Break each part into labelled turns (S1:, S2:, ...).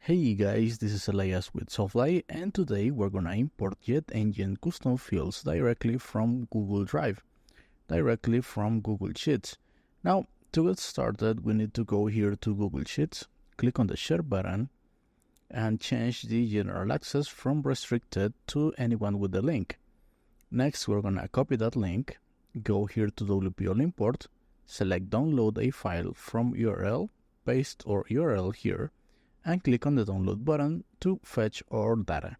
S1: Hey guys, this is Elias with Softly, and today we're gonna import JetEngine Custom Fields directly from Google Drive, directly from Google Sheets. Now, to get started, we need to go here to Google Sheets, click on the Share button, and change the general access from restricted to anyone with the link. Next, we're gonna copy that link, go here to WPL import, select download a file from URL, paste our URL here, and click on the download button to fetch our data.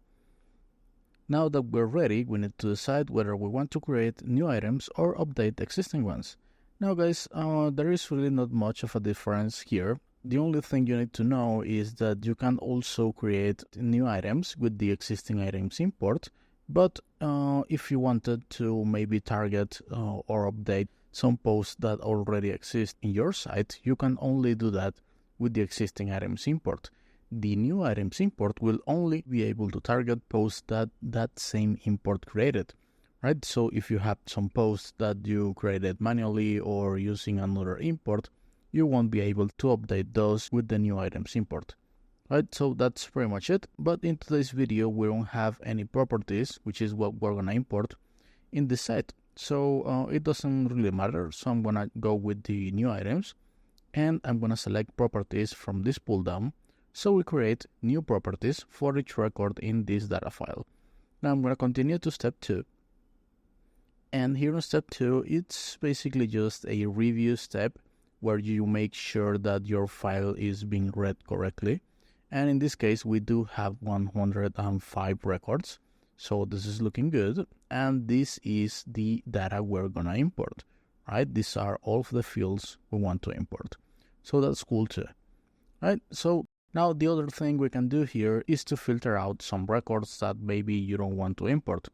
S1: Now that we're ready, we need to decide whether we want to create new items or update existing ones. Now guys, there is really not much of a difference here. The only thing you need to know is that you can also create new items with the existing items import, but if you wanted to maybe target or update some posts that already exist in your site, you can only do that with the existing items import. The new items import will only be able to target posts that same import created, right? So if you have some posts that you created manually or using another import, you won't be able to update those with the new items import, right? So that's pretty much it. But in today's video, we don't have any properties, which is what we're gonna import in this site. So it doesn't really matter. So I'm gonna go with the new items, and I'm gonna select properties from this pull down. So we create new properties for each record in this data file. Now I'm going to continue to step 2. And here in step 2, it's basically just a review step where you make sure that your file is being read correctly. And in this case, we do have 105 records. So this is looking good. And this is the data we're going to import, right? These are all of the fields we want to import. So that's cool too, right? So now the other thing we can do here is to filter out some records that maybe you don't want to import,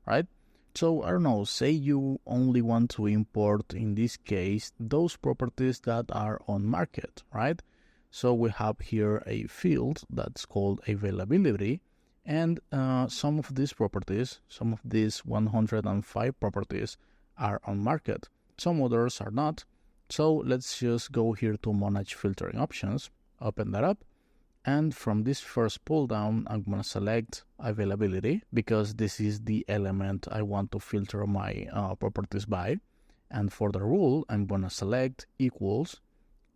S1: right? So I don't know, say you only want to import, in this case, those properties that are on market, right? So we have here a field that's called availability, and some of these properties, some of these 105 properties are on market. Some others are not. So let's just go here to manage filtering options, open that up. And from this first pull down, I'm going to select availability because this is the element I want to filter my properties by. And for the rule, I'm going to select equals.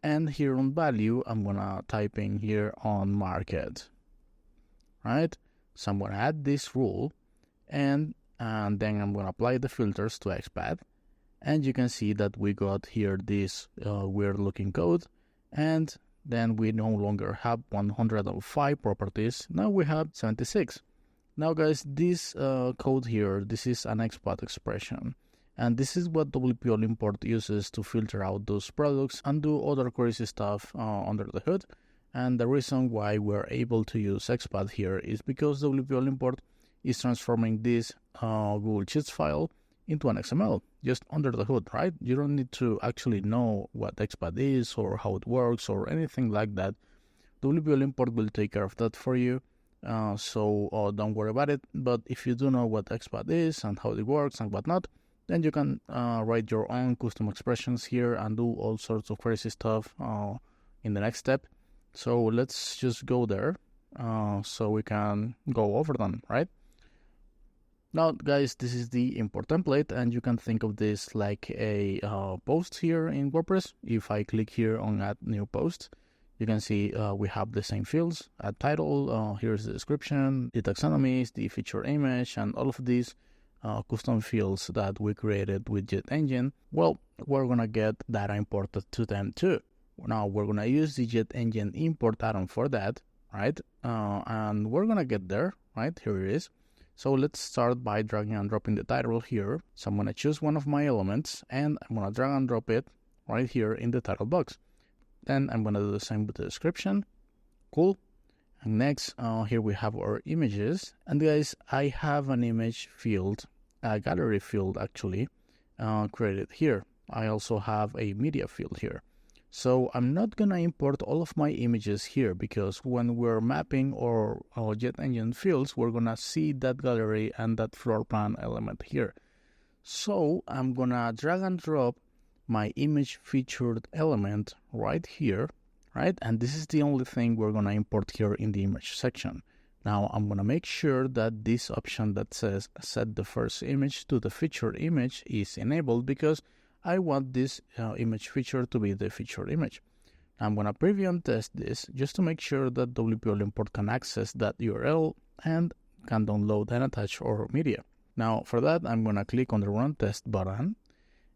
S1: And here on value, I'm going to type in here on market, right? So I'm going to add this rule, and then I'm going to apply the filters to XPath. And you can see that we got here this weird looking code, and then we no longer have 105 properties. Now we have 76. Now guys, this code here, this is an XPath expression. And this is what WPL import uses to filter out those products and do other crazy stuff under the hood. And the reason why we're able to use XPath here is because WPL import is transforming this Google Sheets file into an XML, just under the hood, right? You don't need to actually know what XPath is or how it works or anything like that. WPL import will take care of that for you, so don't worry about it. But if you do know what XPath is and how it works and whatnot, then you can write your own custom expressions here and do all sorts of crazy stuff in the next step. So let's just go there so we can go over them, right? Now guys, this is the import template, and you can think of this like a post here in WordPress. If I click here on add new post, you can see we have the same fields, add title, here's the description, the taxonomies, the feature image, and all of these custom fields that we created with JetEngine. Well, we're gonna get data imported to them too. Now we're gonna use the JetEngine import add-on for that, right? And we're gonna get there, right? Here it is. So let's start by dragging and dropping the title here. So I'm going to choose one of my elements, and I'm going to drag and drop it right here in the title box. Then I'm going to do the same with the description. Cool. And next, here we have our images. And guys, I have an image field, a gallery field actually, created here. I also have a media field here. So I'm not going to import all of my images here because when we're mapping our JetEngine fields, we're going to see that gallery and that floor plan element here. So I'm going to drag and drop my image featured element right here right? And this is the only thing we're going to import here in the image section. Now I'm going to make sure that this option that says set the first image to the featured image is enabled, because I want this image feature to be the featured image. I'm going to preview and test this just to make sure that WPL import can access that URL and can download and attach our media. Now for that, I'm going to click on the run test button,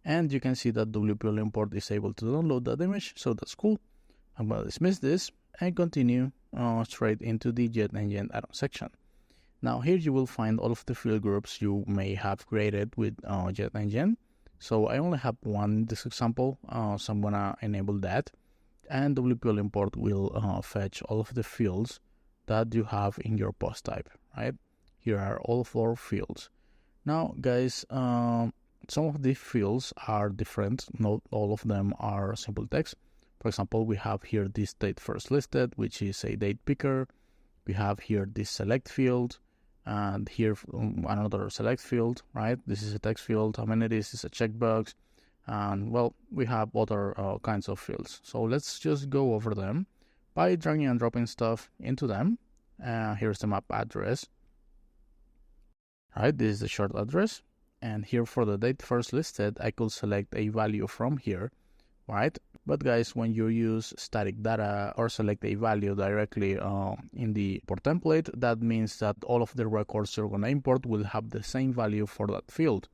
S1: and you can see that WPL import is able to download that image, so that's cool. I'm going to dismiss this and continue straight into the JetEngine Add-On section. Now here you will find all of the field groups you may have created with JetEngine. So I only have one in this example, so I'm going to enable that. And WPL import will fetch all of the fields that you have in your post type, right? Here are all 4 fields. Now guys, some of the fields are different. Not all of them are simple text. For example, we have here this date first listed, which is a date picker. We have here this select field, and here another select field, right? This is a text field. Amenities is a checkbox. And well, we have other kinds of fields. So let's just go over them by dragging and dropping stuff into them. Here's the map address. Right, this is the short address. And here for the date first listed, I could select a value from here, right? But guys, when you use static data or select a value directly in the import template, that means that all of the records you're going to import will have the same value for that field.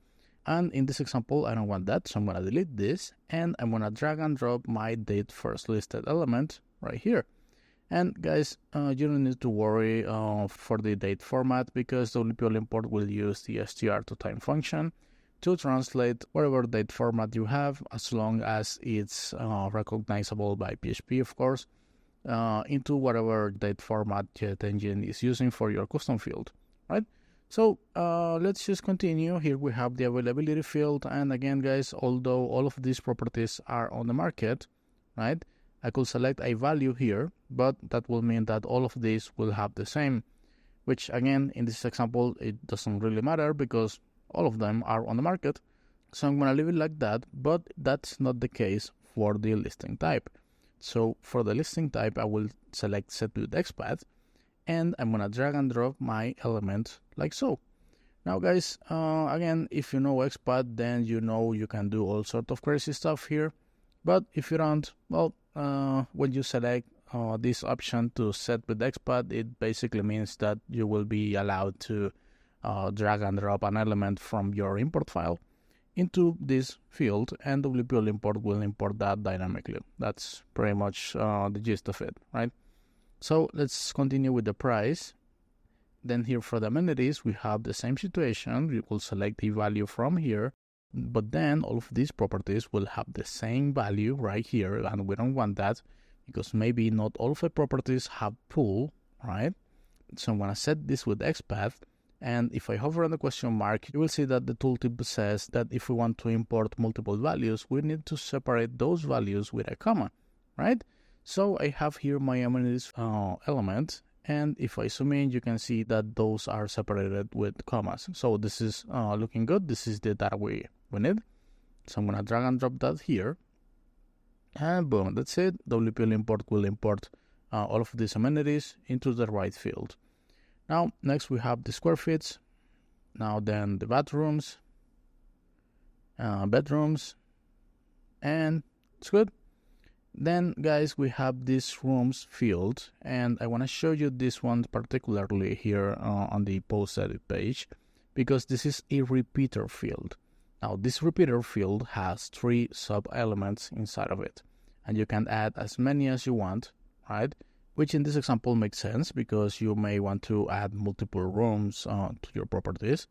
S1: And in this example, I don't want that, so I'm going to delete this, and I'm going to drag and drop my date first listed element right here. And guys, you don't need to worry for the date format, because WPL import will use the str2time function to translate whatever date format you have, as long as it's recognizable by PHP, of course, into whatever date format JetEngine is using for your custom field, right? So let's just continue. Here we have the availability field, and again guys, although all of these properties are on the market, right, I could select a value here, but that will mean that all of these will have the same, which again, in this example, it doesn't really matter because all of them are on the market. So I'm going to leave it like that, but that's not the case for the listing type. So for the listing type, I will select set with XPath, and I'm going to drag and drop my element like so. Now guys, again, if you know XPath, then you know you can do all sort of crazy stuff here. But if you don't, well, when you select this option to set with XPath, it basically means that you will be allowed to drag and drop an element from your import file into this field, and WPL import will import that dynamically. That's pretty much the gist of it, right? So let's continue with the price. Then here for the amenities, we have the same situation. We will select a value from here, but then all of these properties will have the same value right here, and we don't want that because maybe not all of the properties have pool, right? So I'm going to set this with XPath, and if I hover on the question mark, you will see that the tooltip says that if we want to import multiple values, we need to separate those values with a comma, right? So I have here my amenities element, and if I zoom in, you can see that those are separated with commas. So this is looking good. This is the data we need. So I'm going to drag and drop that here, and boom, that's it. WPL import will import all of these amenities into the right field. Now, next we have the square feet. Now then the bathrooms, bedrooms, and it's good. Then guys, we have this rooms field, and I want to show you this one particularly here on the post edit page, because this is a repeater field. Now this repeater field has 3 sub elements inside of it, and you can add as many as you want, right? Which in this example makes sense because you may want to add multiple rooms to your properties.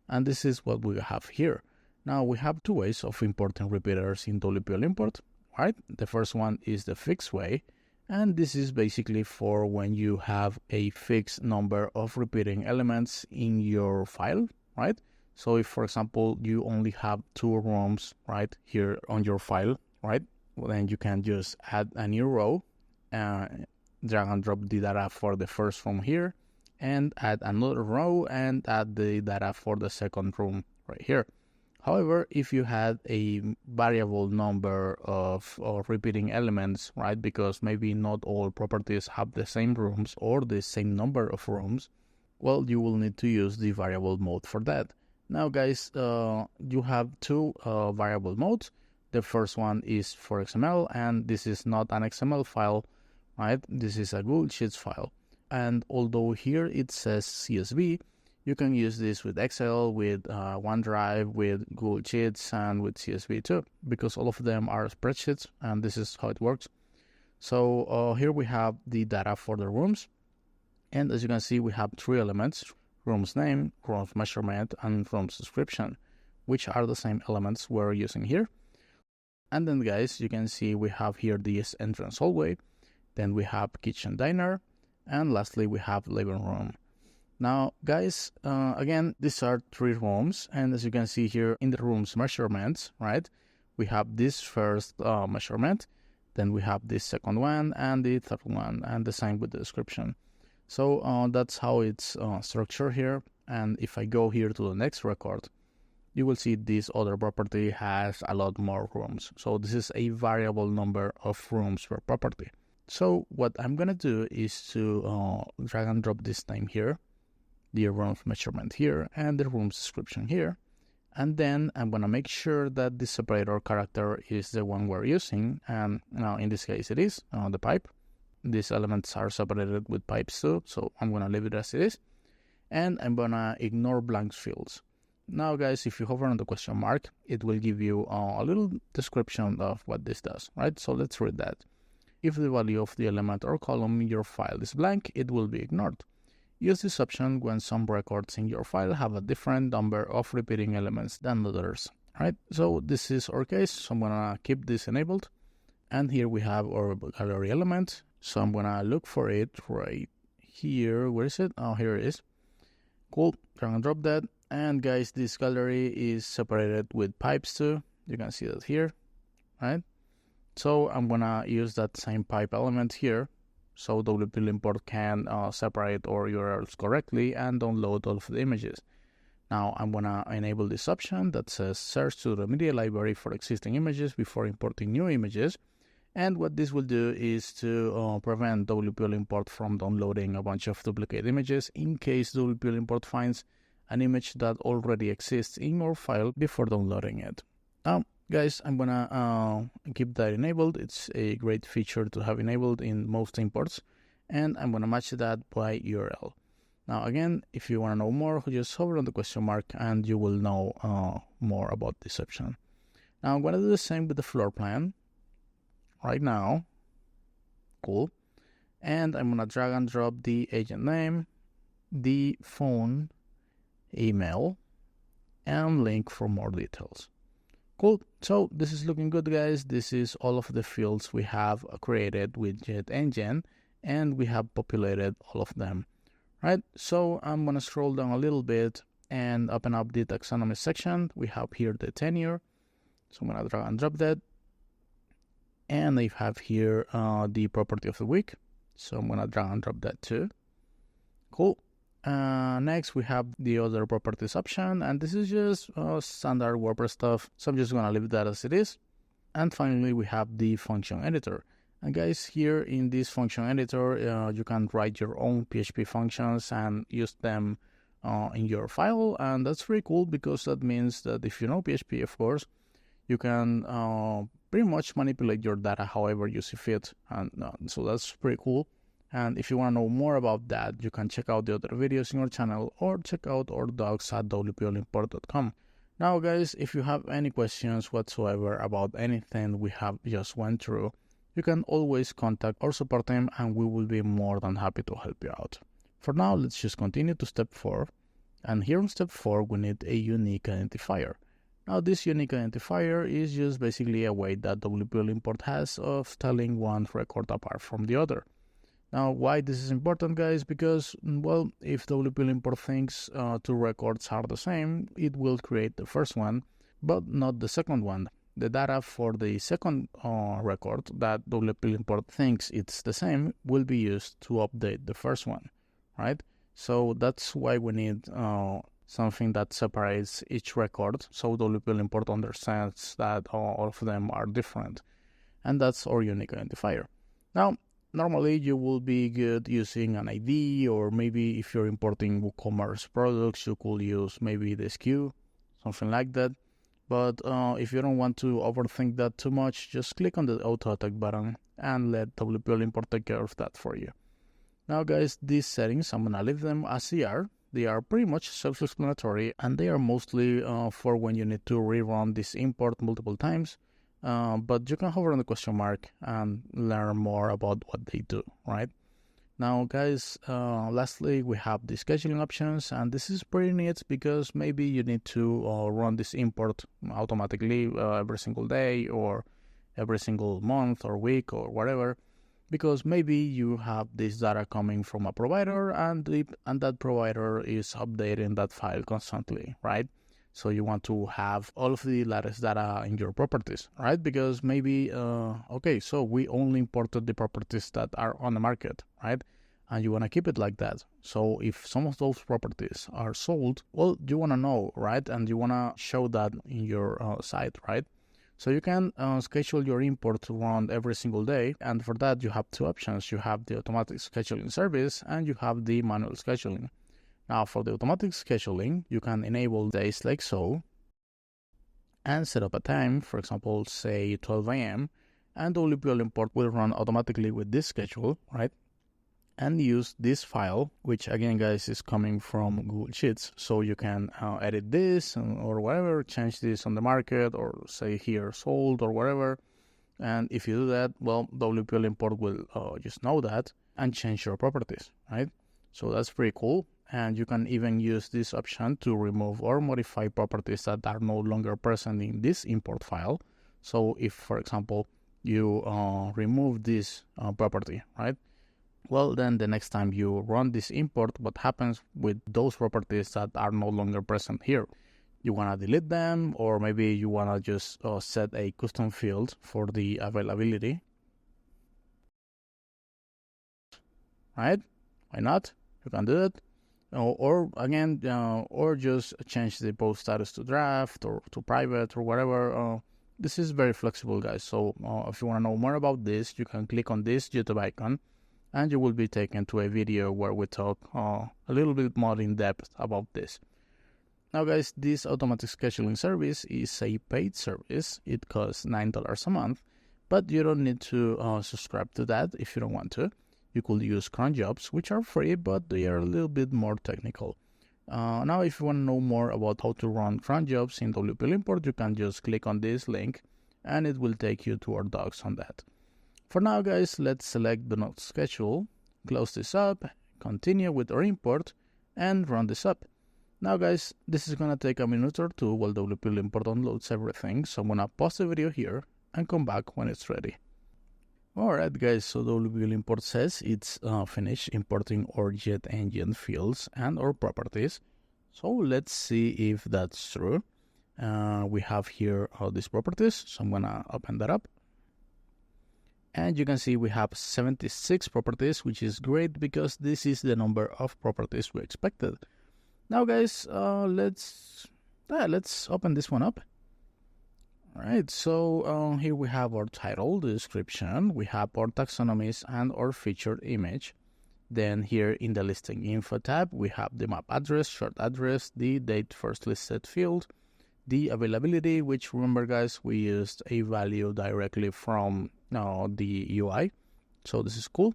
S1: And this is what we have here. Now we have 2 ways of importing repeaters in WPL import, right? The first one is the fixed way. And this is basically for when you have a fixed number of repeating elements in your file, right? So if, for example, you only have 2 rooms right here on your file, right? Well, then you can just add a new row, drag and drop the data for the first room here, and add another row and add the data for the second room right here. However, if you had a variable number of repeating elements, right, because maybe not all properties have the same rooms or the same number of rooms, well, you will need to use the variable mode for that. Now, guys, you have two variable modes. The first one is for XML, and this is not an XML file, right? This is a Google Sheets file. And although here it says CSV, you can use this with Excel, with OneDrive, with Google Sheets, and with CSV too, because all of them are spreadsheets, and this is how it works. So here we have the data for the rooms. And as you can see, we have three elements: room's name, room's measurement, and room's description, which are the same elements we're using here. And then, guys, you can see we have here this entrance hallway. Then we have kitchen diner. And lastly, we have living room. Now, guys, again, these are three rooms. And as you can see here in the room's measurements, right, we have this first measurement. Then we have this second one and the third one, and the same with the description. So that's how it's structured here. And if I go here to the next record, you will see this other property has a lot more rooms. So this is a variable number of rooms per property. So what I'm going to do is to drag and drop this name here, the room measurement here, and the room's description here. And then I'm going to make sure that the separator character is the one we're using. And now in this case, it is the pipe. These elements are separated with pipes too, so I'm going to leave it as it is. And I'm going to ignore blank fields. Now, guys, if you hover on the question mark, it will give you a little description of what this does, right? So let's read that. If the value of the element or column in your file is blank, it will be ignored. Use this option when some records in your file have a different number of repeating elements than others, right? So this is our case, so I'm going to keep this enabled. And here we have our gallery element. So I'm going to look for it right here. Where is it? Oh, here it is. Cool. Drag and drop that. And guys, this gallery is separated with pipes too. You can see that here, right? So I'm going to use that same pipe element here, so WP import can separate our URLs correctly and download all of the images. Now I'm going to enable this option that says search to the media library for existing images before importing new images. And what this will do is to prevent WP import from downloading a bunch of duplicate images in case WP import finds an image that already exists in your file before downloading it. Guys, I'm gonna keep that enabled. It's a great feature to have enabled in most imports, and I'm gonna match that by URL. Now again, if you want to know more, just hover on the question mark and you will know more about this option. Now I'm gonna do the same with the floor plan right now. Cool. And I'm gonna drag and drop the agent name, the phone, email, and link for more details. Cool. So this is looking good, guys. This is all of the fields we have created with JetEngine, and we have populated all of them, right? So I'm going to scroll down a little bit and open up the taxonomy section. We have here the tenure. So I'm going to drag and drop that. And I have here the property of the week. So I'm going to drag and drop that too. Cool. Next, we have the other properties option, and this is just standard WordPress stuff, so I'm just going to leave that as it is. And finally, we have the function editor. And guys, here in this function editor, you can write your own PHP functions and use them in your file, and that's pretty cool because that means that if you know PHP, of course, you can pretty much manipulate your data however you see fit, and so that's pretty cool. And if you want to know more about that, you can check out the other videos in our channel or check out our docs at wplimport.com. Now, guys, if you have any questions whatsoever about anything we have just went through, you can always contact our support team and we will be more than happy to help you out. For now, let's just continue to step 4. And here in step 4, we need a unique identifier. Now, this unique identifier is just basically a way that WP import has of telling one record apart from the other. Now, why this is important, guys? Because, well, if WP import thinks two records are the same, it will create the first one, but not the second one. The data for the second record that WP import thinks it's the same will be used to update the first one, right? So that's why we need something that separates each record, so WPL import understands that all of them are different, and that's our unique identifier. Now, normally you will be good using an ID, or maybe if you're importing WooCommerce products, you could use maybe the SKU, something like that. But if you don't want to overthink that too much, just click on the auto attack button and let WPL import take care of that for you. Now guys, these settings, I'm gonna leave them as they are. They are pretty much self-explanatory, and they are mostly for when you need to rerun this import multiple times. But you can hover on the question mark and learn more about what they do, right? Now guys, lastly, we have the scheduling options, and this is pretty neat because maybe you need to run this import automatically every single day or every single month or week or whatever, because maybe you have this data coming from a provider and that provider is updating that file constantly, right? So you want to have all of the latest data in your properties, right? Because maybe, okay, so we only imported the properties that are on the market, right? And you want to keep it like that. So if some of those properties are sold, well, you want to know, right? And you want to show that in your site, right? So you can schedule your import to run every single day. And for that, you have two options. You have the automatic scheduling service and you have the manual scheduling. Now for the automatic scheduling, you can enable days like so and set up a time, for example, say 12 a.m. and WPL import will run automatically with this schedule, right? And use this file, which again, guys, is coming from Google Sheets. So you can edit this or whatever, change this on the market or say here sold or whatever. And if you do that, well, WPL import will just know that and change your properties, right? So that's pretty cool. And you can even use this option to remove or modify properties that are no longer present in this import file. So if, for example, you remove this property, right? Well, then the next time you run this import, what happens with those properties that are no longer present here? You want to delete them, or maybe you want to just set a custom field for the availability, right? Why not? You can do it. Or again, or just change the post status to draft or to private or whatever. This is very flexible, guys. So if you want to know more about this, you can click on this YouTube icon and you will be taken to a video where we talk a little bit more in depth about this. Now guys, this automatic scheduling service is a paid service. It costs $9 a month, but you don't need to subscribe to that if you don't want to. You could use cron jobs, which are free, but they are a little bit more technical. Now, if you want to know more about how to run cron jobs in WPL import, you can just click on this link and it will take you to our docs on that. For now, guys, let's select the node schedule, close this up, continue with our import, and run this up. Now, guys, this is going to take a minute or two while WPL import unloads everything, so I'm going to pause the video here and come back when it's ready. Alright guys, so WPL import says it's finished importing our JetEngine fields and our properties. So let's see if that's true. We have here all these properties, so I'm gonna open that up. And you can see we have 76 properties, which is great because this is the number of properties we expected. Now guys, let's open this one up. Alright, so here we have our title, the description, we have our taxonomies and our featured image. Then here in the listing info tab, we have the map address, short address, the date first listed field, the availability, which remember guys, we used a value directly from the UI. So this is cool.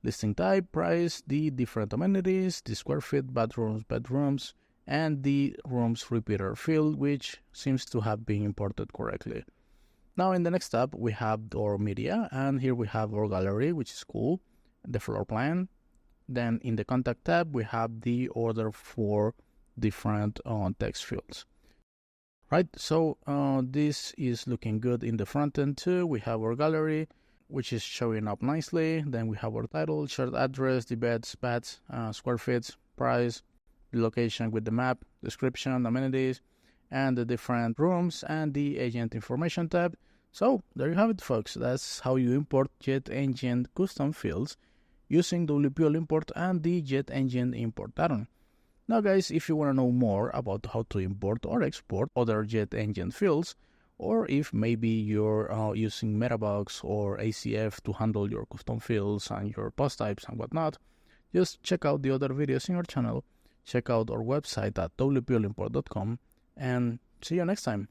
S1: Listing type, price, the different amenities, the square feet, bedrooms, and the rooms repeater field, which seems to have been imported correctly. Now in the next tab, we have our media, and here we have our gallery, which is cool, the floor plan. Then in the contact tab, we have the order for different text fields. Right, so this is looking good in the front end too. We have our gallery, which is showing up nicely. Then we have our title, shared address, the beds, square feet, price, the location with the map, description, amenities, and the different rooms, and the agent information tab. So there you have it, folks. That's how you import JetEngine Custom Fields using WPL import and the JetEngine import add-on. Now guys, if you want to know more about how to import or export other JetEngine fields, or if maybe you're using Metabox or ACF to handle your custom fields and your post types and whatnot, just check out the other videos in our channel, check out our website at wplimport.com, and see you next time.